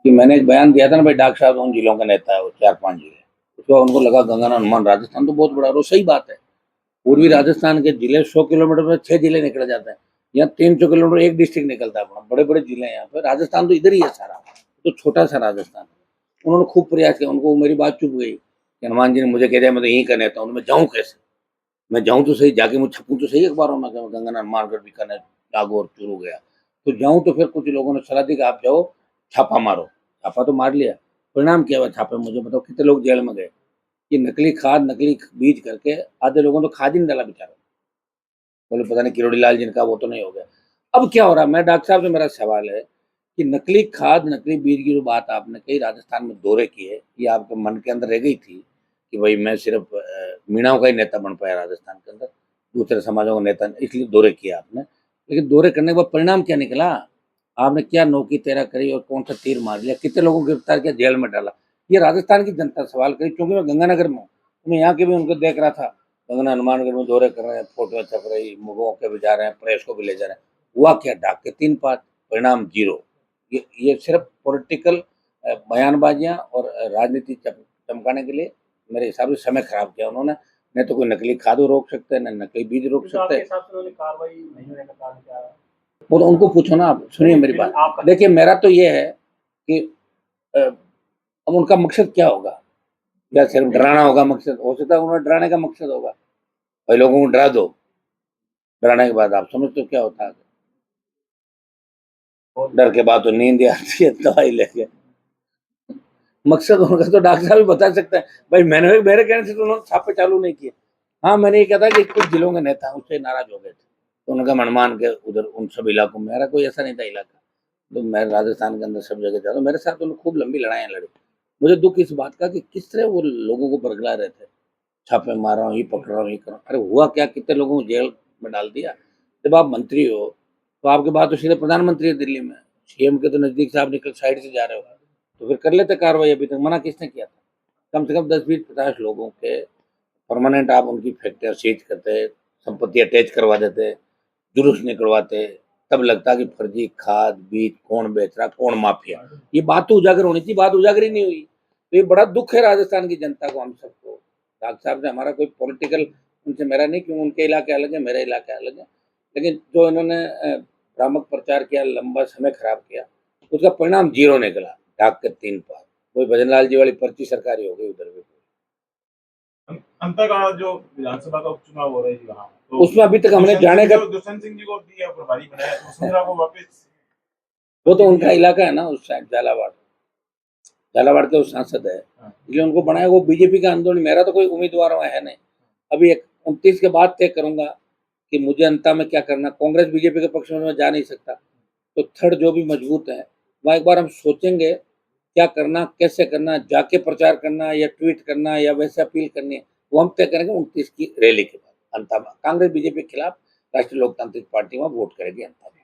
कि मैंने एक बयान दिया था ना भाई, डॉक्टर साहब उन जिलों का नेता है, वो 4-5 जिले। उसके बाद उनको लगा गंगाना हनुमान राजस्थान तो बहुत बड़ा, और वो सही बात है। पूर्वी राजस्थान के जिले 100 किलोमीटर में 6 जिले निकल जाते हैं। यहाँ 300 किलोमीटर एक डिस्ट्रिक्ट निकलता है अपना, बड़े-बड़े जिले हैं यहाँ पे। राजस्थान तो इधर ही है सारा, तो छोटा सा राजस्थान है। उन्होंने खूब प्रयास किया, उनको मेरी बात चुभ गई कि हनुमान जी ने मुझे कह दिया मैं तो यहीं का नेता हूँ, मैं जाऊँ कैसे? मैं जाऊँ तो सही, जाके मैं छपूँ तो सही अखबारों में कि मैं गंगाना हनुमानगढ़ बीकानेर नागौर चूरू गया। तो जाऊँ तो फिर कुछ लोगों ने सलाह दी कि आप जाओ, छापा मारो। छापा तो मार लिया, परिणाम क्या हुआ छापे में? मुझे बताओ कितने लोग जेल में गए? ये नकली खाद, नकली बीज करके आधे लोगों ने तो खाद ही नहीं डाला बेचारों। बोले पता नहीं किरोड़ी लाल जिनका वो तो नहीं हो गया। अब क्या हो रहा है? मैं डॉक्टर साहब से मेरा सवाल है कि नकली खाद, नकली बीज की जो बात आपने कही राजस्थान में दौरे किए, ये आपके मन के अंदर रह गई थी कि भाई मैं सिर्फ मीणाओं का ही नेता बन पाया राजस्थान के अंदर, दूसरे समाजों का नेता नहीं, इसलिए दौरे किए आपने। लेकिन दौरे करने के बाद परिणाम क्या निकला? आपने क्या नौकी तेरा करी और कौन सा तीर मार लिया? कितने लोगों को गिरफ्तार किया, जेल में डाला? ये राजस्थान की जनता सवाल करी, क्योंकि मैं गंगानगर में हूँ, तो मैं यहाँ के भी उनको देख रहा था। गगन हनुमानगढ़ में दौरे कर रहे हैं, फोटो छप रही, मुगों के भी जा रहे हैं, प्रेस को भी ले जा रहे हैं। हुआ क्या? डाक के 3 पात, परिणाम जीरो। ये सिर्फ पॉलिटिकल बयानबाजियां और राजनीति चमकाने के लिए मेरे हिसाब से समय खराब किया उन्होंने। नहीं तो कोई नकली खाद रोक सकते हैं, न नकली बीज रोक तो आपके सकते हैं। हिसाब से उन्होंने कार्रवाई नहीं होने का कारण क्या है? वो तो उनको पूछो ना आप, सुनिए मेरी बात। देखिए मेरा तो ये है कि अ, अब उनका मकसद क्या होगा? या सिर्फ डराना होगा मकसद? हो सकता है उन्होंने डराने का मकसद होगा, भाई लोगों को डरा दो। डराने के बाद आप समझते हो क्या होता है? डर के बाद तो नींद ही आती है दवाई लेके। मकसद उनका तो डॉक्टर साहब भी बता सकते हैं। भाई मैंने मेरे कहने से तो उन्होंने छापे चालू नहीं किए। हाँ, मैंने ये कहा था कि कुछ जिलों के नेता उससे नाराज हो गए थे, तो उन्होंने कहा हनुमान के उधर उन सब इलाकों में, मेरा कोई ऐसा नहीं था इलाका। तो मैं राजस्थान के अंदर सब जगह जाता हूँ, मेरे साथ उन्होंने खूब लंबी लड़ाइयाँ लड़ी। मुझे दुख इस बात का कि किस तरह वो लोगों को बरगला रहे थे, छापे मार रहा हूँ, ये पकड़ रहा हूँ, ये कर रहा हूँ। अरे हुआ क्या, कितने लोगों को जेल में डाल दिया। जब आप मंत्री हो तो आपके बाद तो सीधे प्रधानमंत्री है दिल्ली में, सीएम के तो नजदीक से आप निकल साइड से जा रहे हो, तो फिर कर लेते कार्रवाई। अभी तक मना किसने किया था? कम से कम 10-20-50 लोगों के परमानेंट आप उनकी फैक्ट्रियाँ सीज करते, संपत्ति अटैच करवा देते, जुलूस निकलवाते, तब लगता कि फर्जी खाद बीज कौन बेच रहा, कौन माफिया। ये बात तो उजागर होनी चाहिए, बात उजागर ही नहीं हुई। तो ये बड़ा दुख है राजस्थान की जनता को, हम सबको। डॉक्टर साहब से हमारा कोई पॉलिटिकल, उनसे मेरा नहीं, क्यों उनके इलाके अलग है, मेरे इलाके अलग है। लेकिन जो इन्होंने भ्रामक प्रचार किया, लंबा समय खराब किया, उसका परिणाम जीरो निकला। डाक के 3 पार, कोई भजनलाल जी वाली पर्ची सरकारी हो गई उधर भी। अंतःकाल जो विधानसभा का उपचुनाव हो रही थी वहाँ, तो उसमें अभी तक हमने जाने का, दुष्यंत सिंह जी को दिया प्रभारी बनाया, तो वसुंधरा को वापस वो तो उनका इलाका है ना उस साइड, झालावाड़। झालावाड़ के वो सांसद है, हाँ। इसलिए उनको बनाया। वो बीजेपी का आंदोलन, मेरा तो कोई उम्मीदवार वहाँ है नहीं। अभी 29 के बाद तय करूंगा कि मुझे अंत में क्या करना। कांग्रेस बीजेपी के पक्ष में मैं जा नहीं सकता, तो थर्ड जो भी मजबूत है वहाँ एक बार हम सोचेंगे क्या करना, कैसे करना, जाके प्रचार करना या ट्वीट करना या वैसे अपील करनी है, वो हम तय करेंगे 29 की रैली के बाद। अंत में कांग्रेस बीजेपी के खिलाफ राष्ट्रीय लोकतांत्रिक पार्टी वहाँ वोट करेगी अंत में।